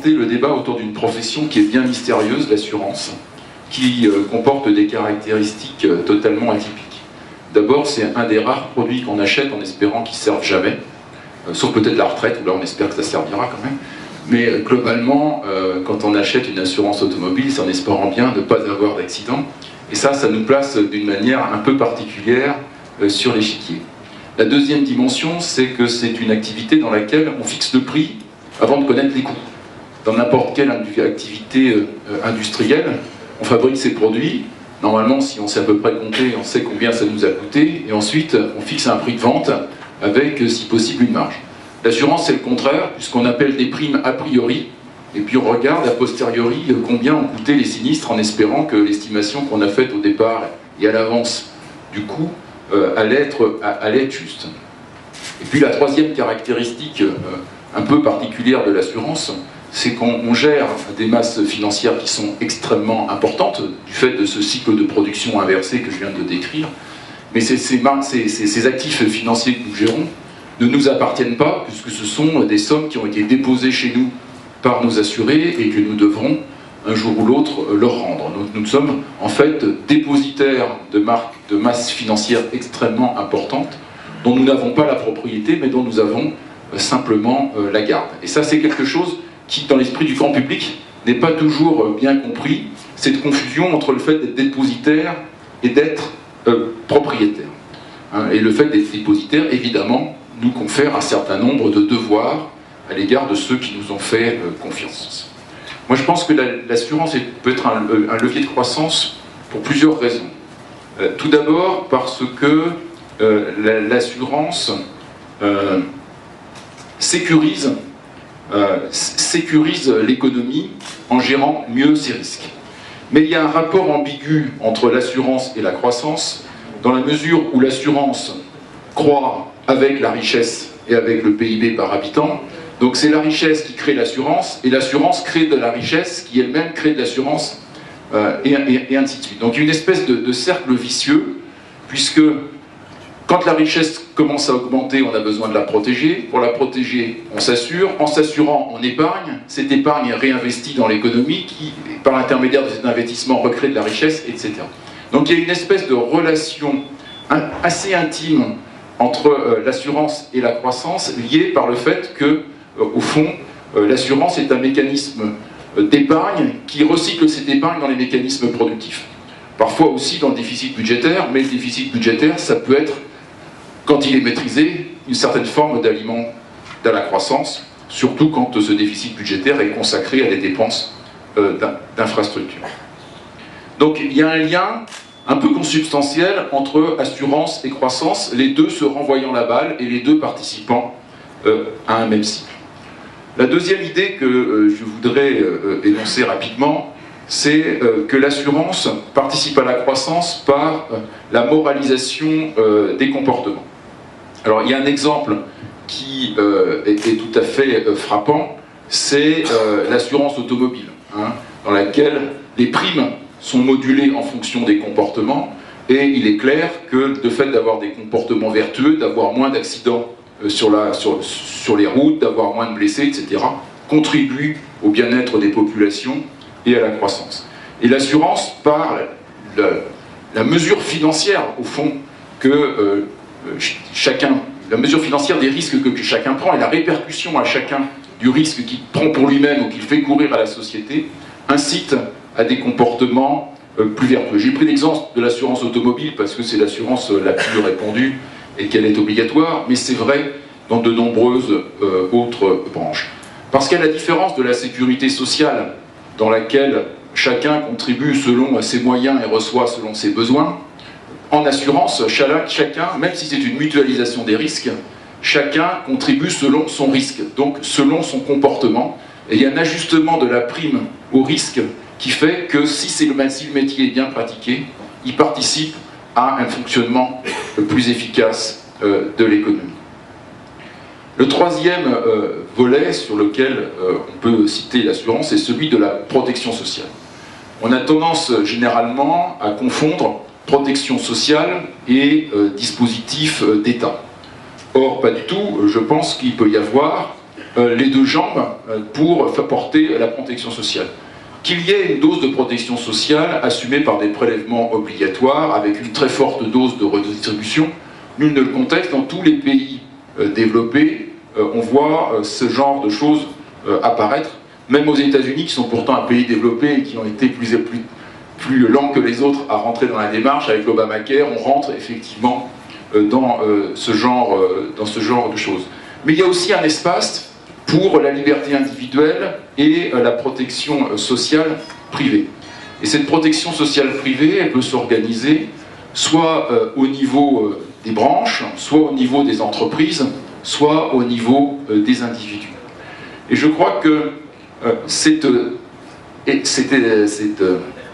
alimenter le débat autour d'une profession qui est bien mystérieuse, l'assurance, qui comporte des caractéristiques totalement atypiques. D'abord, c'est un des rares produits qu'on achète en espérant qu'ils ne servent jamais, sauf peut-être la retraite, où là on espère que ça servira quand même. Mais globalement, quand on achète une assurance automobile, c'est en espérant bien ne pas avoir d'accident. Et ça nous place d'une manière un peu particulière sur l'échiquier. La deuxième dimension, c'est que c'est une activité dans laquelle on fixe le prix avant de connaître les coûts. Dans n'importe quelle activité industrielle, on fabrique ses produits. Normalement, si on sait à peu près compter, on sait combien ça nous a coûté. Et ensuite, on fixe un prix de vente avec, si possible, une marge. L'assurance, c'est le contraire, puisqu'on appelle des primes a priori. Et puis on regarde a posteriori combien ont coûté les sinistres en espérant que l'estimation qu'on a faite au départ et à l'avance du coût allait être juste. Et puis la troisième caractéristique un peu particulière de l'assurance, c'est qu'on gère des masses financières qui sont extrêmement importantes du fait de ce cycle de production inversé que je viens de décrire. Mais ces actifs financiers que nous gérons ne nous appartiennent pas, puisque ce sont des sommes qui ont été déposées chez nous par nos assurés et que nous devrons un jour ou l'autre leur rendre. Donc nous sommes en fait dépositaires de masses financières extrêmement importantes dont nous n'avons pas la propriété mais dont nous avons simplement la garde. Et ça c'est quelque chose qui dans l'esprit du grand public n'est pas toujours bien compris, cette confusion entre le fait d'être dépositaire et d'être propriétaire. Et le fait d'être dépositaire évidemment nous confère un certain nombre de devoirs à l'égard de ceux qui nous ont fait confiance. Moi je pense que l'assurance peut être un levier de croissance pour plusieurs raisons. Tout d'abord parce que l'assurance sécurise l'économie en gérant mieux ses risques. Mais il y a un rapport ambigu entre l'assurance et la croissance, dans la mesure où l'assurance croît avec la richesse et avec le PIB par habitant. Donc c'est la richesse qui crée l'assurance, et l'assurance crée de la richesse qui elle-même crée de l'assurance, et ainsi de suite. Donc il y a une espèce de cercle vicieux, puisque quand la richesse commence à augmenter, on a besoin de la protéger. Pour la protéger, on s'assure. En s'assurant, on épargne. Cette épargne est réinvestie dans l'économie qui, par l'intermédiaire de cet investissement, recrée de la richesse, etc. Donc il y a une espèce de relation assez intime entre l'assurance et la croissance, liée par le fait que, au fond, l'assurance est un mécanisme d'épargne qui recycle cette épargne dans les mécanismes productifs. Parfois aussi dans le déficit budgétaire, mais le déficit budgétaire, ça peut être, quand il est maîtrisé, une certaine forme d'aliment de la croissance, surtout quand ce déficit budgétaire est consacré à des dépenses d'infrastructures. Donc il y a un lien un peu consubstantiel entre assurance et croissance, les deux se renvoyant la balle et les deux participant à un même cycle. La deuxième idée que je voudrais énoncer rapidement, c'est que l'assurance participe à la croissance par la moralisation des comportements. Alors il y a un exemple qui est tout à fait frappant, c'est l'assurance automobile, dans laquelle les primes sont modulées en fonction des comportements, et il est clair que de fait d'avoir des comportements vertueux, d'avoir moins d'accidents sur les routes, d'avoir moins de blessés, etc., contribue au bien-être des populations et à la croissance. Et l'assurance, par la mesure financière, au fond, que la mesure financière des risques que chacun prend et la répercussion à chacun du risque qu'il prend pour lui-même ou qu'il fait courir à la société, incite à des comportements plus vertueux. J'ai pris l'exemple de l'assurance automobile parce que c'est l'assurance la plus répandue et qu'elle est obligatoire, mais c'est vrai dans de nombreuses autres branches. Parce qu'à la différence de la sécurité sociale, dans laquelle chacun contribue selon ses moyens et reçoit selon ses besoins, en assurance, chacun, même si c'est une mutualisation des risques, chacun contribue selon son risque, donc selon son comportement, et il y a un ajustement de la prime au risque qui fait que si le métier est bien pratiqué, il participe à un fonctionnement plus efficace de l'économie. Le troisième volet sur lequel on peut citer l'assurance est celui de la protection sociale. On a tendance généralement à confondre protection sociale et dispositif d'État. Or, pas du tout, je pense qu'il peut y avoir les deux jambes pour porter la protection sociale. Qu'il y ait une dose de protection sociale assumée par des prélèvements obligatoires avec une très forte dose de redistribution, nul ne le conteste. Dans tous les pays développés, on voit ce genre de choses apparaître, même aux États-Unis, qui sont pourtant un pays développé et qui ont été plus lents que les autres à rentrer dans la démarche. Avec l'Obamacare, on rentre effectivement dans ce genre de choses. Mais il y a aussi un espace pour la liberté individuelle et la protection sociale privée. Et cette protection sociale privée, elle peut s'organiser soit au niveau des branches, soit au niveau des entreprises, soit au niveau des individus. Et je crois que cet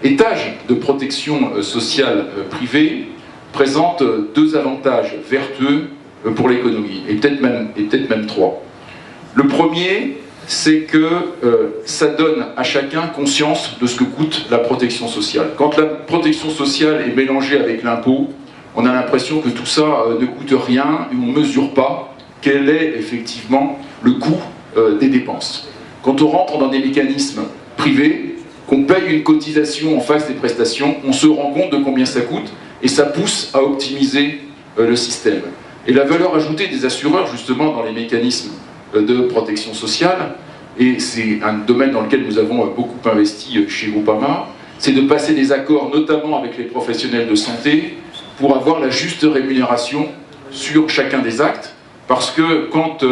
étage de protection sociale privée présente deux avantages vertueux pour l'économie, et peut-être même trois. Le premier, c'est que ça donne à chacun conscience de ce que coûte la protection sociale. Quand la protection sociale est mélangée avec l'impôt, on a l'impression que tout ça ne coûte rien et on ne mesure pas quel est effectivement le coût des dépenses. Quand on rentre dans des mécanismes privés, qu'on paye une cotisation en face des prestations, on se rend compte de combien ça coûte et ça pousse à optimiser le système. Et la valeur ajoutée des assureurs, justement, dans les mécanismes de protection sociale, et c'est un domaine dans lequel nous avons beaucoup investi chez Groupama, c'est de passer des accords, notamment avec les professionnels de santé, pour avoir la juste rémunération sur chacun des actes, parce que quand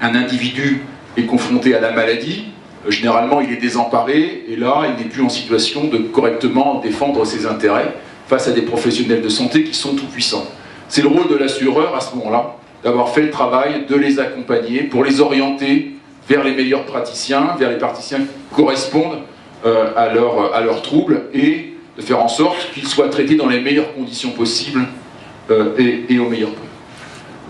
un individu est confronté à la maladie, généralement il est désemparé, et là il n'est plus en situation de correctement défendre ses intérêts face à des professionnels de santé qui sont tout-puissants. C'est le rôle de l'assureur à ce moment-là, d'avoir fait le travail, de les accompagner, pour les orienter vers les meilleurs praticiens, vers les praticiens qui correspondent à leurs troubles, et de faire en sorte qu'ils soient traités dans les meilleures conditions possibles et au meilleur prix.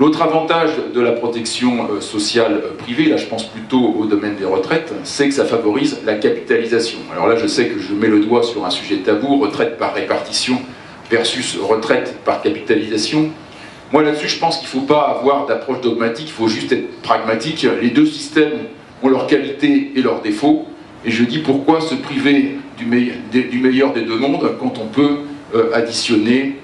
L'autre avantage de la protection sociale privée, là je pense plutôt au domaine des retraites, c'est que ça favorise la capitalisation. Alors là je sais que je mets le doigt sur un sujet tabou, retraite par répartition versus retraite par capitalisation. Moi là-dessus je pense qu'il ne faut pas avoir d'approche dogmatique, il faut juste être pragmatique. Les deux systèmes ont leurs qualités et leurs défauts, et je dis pourquoi se priver du meilleur des deux mondes quand on peut additionner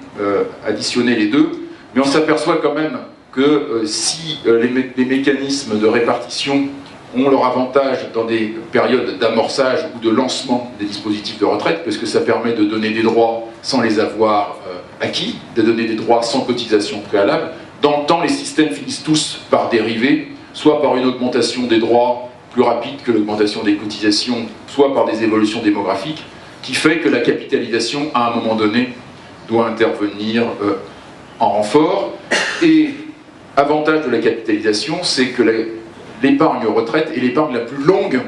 les deux. Mais on s'aperçoit quand même que si les mécanismes de répartition ont leur avantage dans des périodes d'amorçage ou de lancement des dispositifs de retraite, parce que ça permet de donner des droits sans les avoir acquis, de donner des droits sans cotisation préalable, dans le temps les systèmes finissent tous par dériver, soit par une augmentation des droits plus rapide que l'augmentation des cotisations, soit par des évolutions démographiques, qui fait que la capitalisation, à un moment donné, doit intervenir en renfort. Et avantage de la capitalisation, c'est que l'épargne retraite est l'épargne la plus longue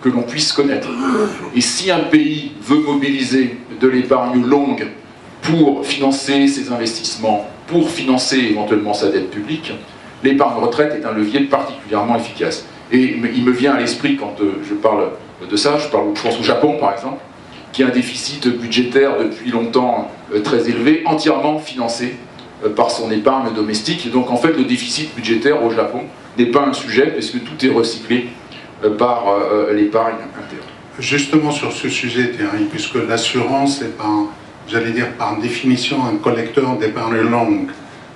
que l'on puisse connaître. Et si un pays veut mobiliser de l'épargne longue pour financer ses investissements, pour financer éventuellement sa dette publique, l'épargne retraite est un levier particulièrement efficace. Et il me vient à l'esprit, quand je parle de ça, je pense au Japon par exemple, qui a un déficit budgétaire depuis longtemps très élevé, entièrement financé par son épargne domestique. Et donc en fait le déficit budgétaire au Japon n'est pas un sujet, parce que tout est recyclé par l'épargne interne. Justement sur ce sujet, Thierry, puisque l'assurance est, j'allais dire par définition, un collecteur d'épargne longue,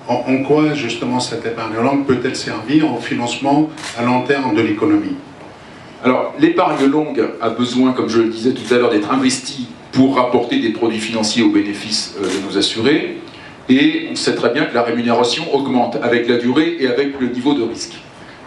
en quoi justement cette épargne longue peut-elle servir au financement à long terme de l'économie? Alors l'épargne longue a besoin, comme je le disais tout à l'heure, d'être investie pour rapporter des produits financiers au bénéfice de nos assurés, et on sait très bien que la rémunération augmente avec la durée et avec le niveau de risque.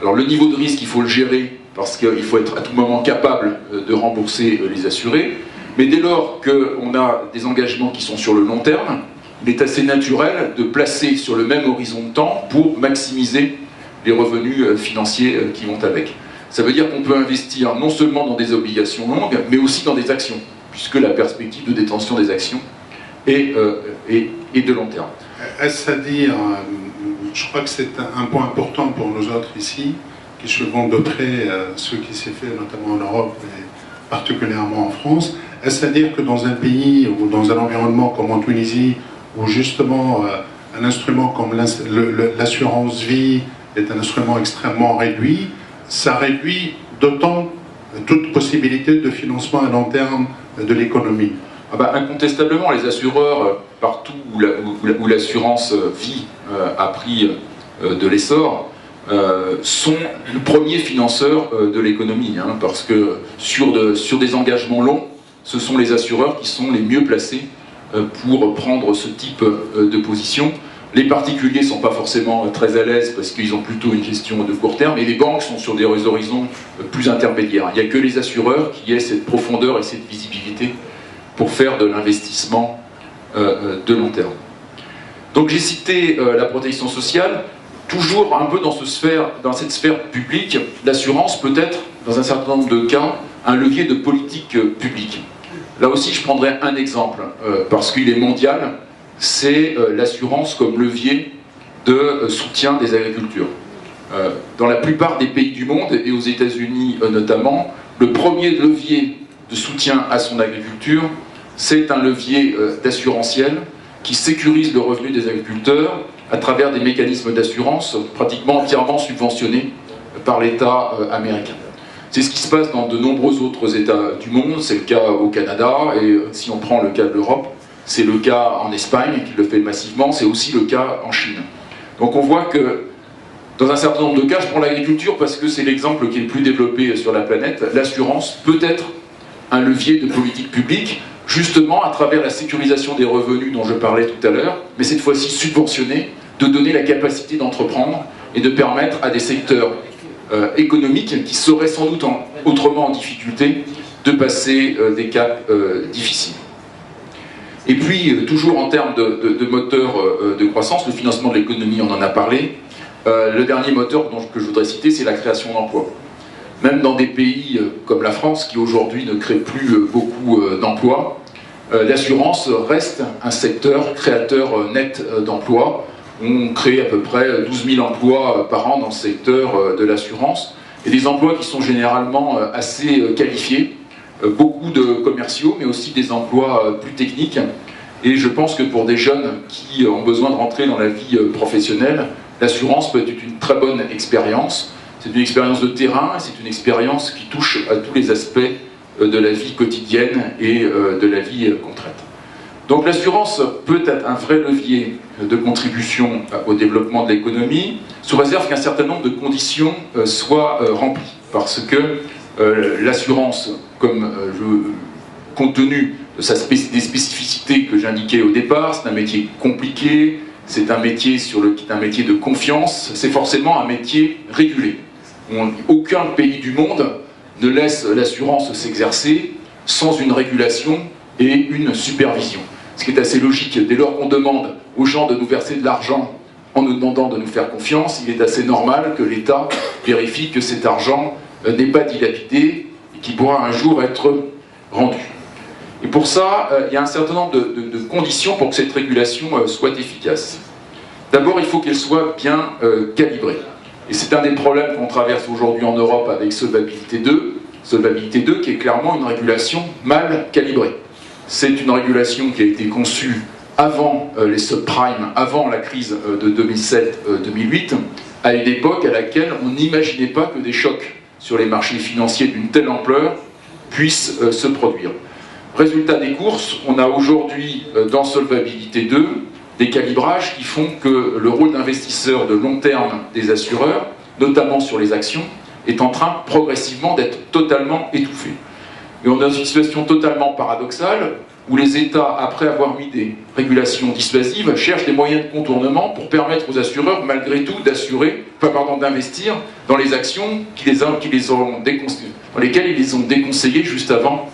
Alors le niveau de risque, il faut le gérer, parce qu'il faut être à tout moment capable de rembourser les assurés, mais dès lors qu'on a des engagements qui sont sur le long terme, il est assez naturel de placer sur le même horizon de temps pour maximiser les revenus financiers qui vont avec. Ça veut dire qu'on peut investir non seulement dans des obligations longues, mais aussi dans des actions, puisque la perspective de détention des actions est de long terme. Est-ce à dire, je crois que c'est un point important pour nous autres ici, qui suivons de près ce qui s'est fait notamment en Europe et particulièrement en France, est-ce à dire que dans un pays ou dans un environnement comme en Tunisie, où justement un instrument comme l'assurance vie est un instrument extrêmement réduit. Ça réduit d'autant toute possibilité de financement à long terme de l'économie. Incontestablement, les assureurs, partout où l'assurance vie a pris de l'essor, sont le premier financeur de l'économie, hein, parce que sur des engagements longs, ce sont les assureurs qui sont les mieux placés pour prendre ce type de position. Les particuliers ne sont pas forcément très à l'aise parce qu'ils ont plutôt une gestion de court terme, et les banques sont sur des horizons plus intermédiaires. Il n'y a que les assureurs qui aient cette profondeur et cette visibilité pour faire de l'investissement de long terme. Donc j'ai cité la protection sociale. Toujours un peu dans cette sphère publique, l'assurance peut être, dans un certain nombre de cas, un levier de politique publique. Là aussi, je prendrai un exemple, parce qu'il est mondial, c'est l'assurance comme levier de soutien des agricultures. Dans la plupart des pays du monde, et aux États-Unis notamment, le premier levier de soutien à son agriculture, c'est un levier d'assurantiel qui sécurise le revenu des agriculteurs à travers des mécanismes d'assurance pratiquement entièrement subventionnés par l'État américain. C'est ce qui se passe dans de nombreux autres États du monde, c'est le cas au Canada, et si on prend le cas de l'Europe, c'est le cas en Espagne qui le fait massivement, c'est aussi le cas en Chine. Donc on voit que dans un certain nombre de cas, je prends l'agriculture parce que c'est l'exemple qui est le plus développé sur la planète, l'assurance peut être un levier de politique publique, justement à travers la sécurisation des revenus dont je parlais tout à l'heure, mais cette fois-ci subventionnée, de donner la capacité d'entreprendre et de permettre à des secteurs économiques qui seraient sans doute autrement en difficulté de passer des caps difficiles. Et puis, toujours en termes de moteur de croissance, le financement de l'économie, on en a parlé. Le dernier moteur que je voudrais citer, c'est la création d'emplois. Même dans des pays comme la France, qui aujourd'hui ne crée plus beaucoup d'emplois, l'assurance reste un secteur créateur net d'emplois. On crée à peu près 12 000 emplois par an dans le secteur de l'assurance, et des emplois qui sont généralement assez qualifiés, beaucoup de commerciaux, mais aussi des emplois plus techniques. Et je pense que pour des jeunes qui ont besoin de rentrer dans la vie professionnelle, l'assurance peut être une très bonne expérience. C'est une expérience de terrain, c'est une expérience qui touche à tous les aspects de la vie quotidienne et de la vie concrète. Donc l'assurance peut être un vrai levier de contribution au développement de l'économie, sous réserve qu'un certain nombre de conditions soient remplies. Parce que l'assurance, compte tenu de des spécificités que j'indiquais au départ, c'est un métier compliqué, c'est un métier de confiance, c'est forcément un métier régulé. Aucun pays du monde ne laisse l'assurance s'exercer sans une régulation et une supervision. Ce qui est assez logique, dès lors qu'on demande aux gens de nous verser de l'argent en nous demandant de nous faire confiance, il est assez normal que l'État vérifie que cet argent n'est pas dilapidé et qu'il pourra un jour être rendu. Et pour ça, il y a un certain nombre de conditions pour que cette régulation soit efficace. D'abord, il faut qu'elle soit bien calibrée. Et c'est un des problèmes qu'on traverse aujourd'hui en Europe avec Solvabilité 2. Solvabilité 2 qui est clairement une régulation mal calibrée. C'est une régulation qui a été conçue avant les subprimes, avant la crise de 2007-2008, à une époque à laquelle on n'imaginait pas que des chocs sur les marchés financiers d'une telle ampleur puissent se produire. Résultat des courses, on a aujourd'hui dans Solvabilité 2 des calibrages qui font que le rôle d'investisseur de long terme des assureurs, notamment sur les actions, est en train progressivement d'être totalement étouffé. Et on est dans une situation totalement paradoxale où les États, après avoir mis des régulations dissuasives, cherchent des moyens de contournement pour permettre aux assureurs, malgré tout, d'investir dans les actions dans lesquelles ils les ont déconseillées juste avant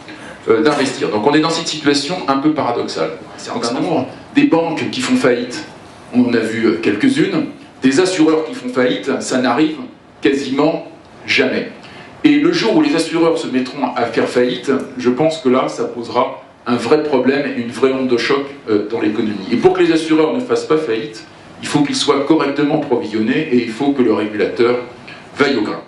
d'investir. Donc on est dans cette situation un peu paradoxale. Un certain nombre des banques qui font faillite, on en a vu quelques-unes, des assureurs qui font faillite, ça n'arrive quasiment jamais. Et le jour où les assureurs se mettront à faire faillite, je pense que là, ça posera un vrai problème et une vraie onde de choc dans l'économie. Et pour que les assureurs ne fassent pas faillite, il faut qu'ils soient correctement provisionnés et il faut que le régulateur veille au grain.